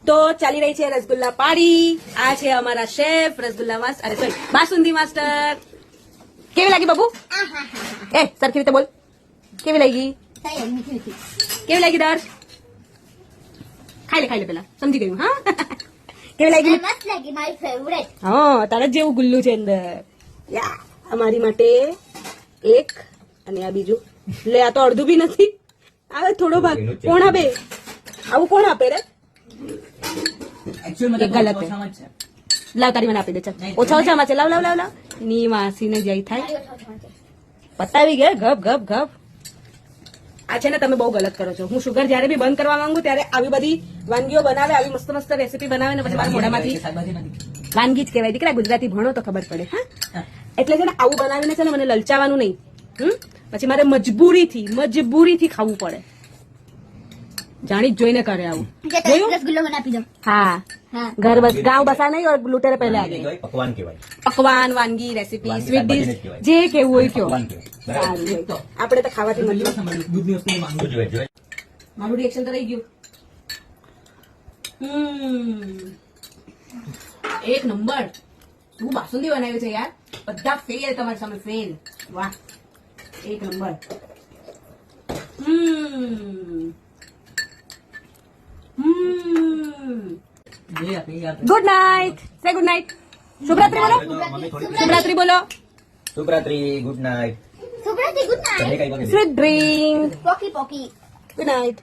તો ચાલી રહી છે રસગુલ્લા પાડી. આ છે અમારા શેફ રસગુલ્લા માસ્ટર, અરે સોરી બાસુંદી માસ્ટર. કેવી લાગી બાબુ? એ સરખી રીતે બોલ. કેવી લાગી? કેવી લાગી દર્શ? ખાઈ લે પેલા, સમજી ગયું. હા કેવી લાગી? મસ્ત લાગી, મારી ફેવરેટ. હા તારા જેવું ગુલ્લું છે અંદર. યા અમારી માટે એક અને આ બીજું. લે આ તો અડધું બી નથી. આવે થોડો ભાગ. કોણ આપે આવું? કોણ આપે રે? એકચ્યુઅલી ગલત હે. લાવ તારી મને આપી દે. ચાલ ઓછા ઓછામાં છે. લાવ લાવ લાવ લાવ. ની માસીને જઈ થાય. પતાવી ગયા. ગપ ગપ ગપ. આ છે ને તમે બહુ ગલત કરો છો. હું શુગર જયારે બી બંધ કરવા માંગુ ત્યારે આવી બધી વાનગીઓ બનાવે, આવી મસ્ત મસ્ત રેસીપી બનાવે ને પછી મારા મોઢામાંથી વાનગી જ કહેવાય. દીકરા ગુજરાતી ભણો તો ખબર પડે. હા એટલે છે ને આવું બનાવીને છે ને મને લલચાવાનું નહીં. પછી મારે મજબૂરીથી ખાવું પડે. જાણી જ જોઈને કરે આવું. જોયું? રસગુલ્લો મને આપી દો. हाँ हाँ घर बस गांव बसा नहीं और लुटेरे पहले आ गए. પકવાન કહેવાય. પકવાન વાનગી રેસીપી વાનગી, સ્વીટ ડીશ શાકભાજીને જ જે કેવું હોય કયો. પકવાન કહેવાય. બરાબર. સારું હોય. આપણે તો ખાવાથી મતલબ. દૂધની વસ્તુ માંગુ જોઈએ. મારું રિએક્શન તો રહી ગયું. એક નંબર. શું બાસુંદી બનાવ્યું છે યાર. બધા ફેલ તમારી સામે ફેલ. વાહ એક number. Good night. Say good night. શુભરાત્રી બોલો. શુભરાત્રી બોલો. શુભરાત્રી, ગુડ નાઇટ. સુબ્રતી ગુડ નાઇટ. તમે કઈ વખત સ્વીટ ડ્રીમ. પોકી પોકી. Good night.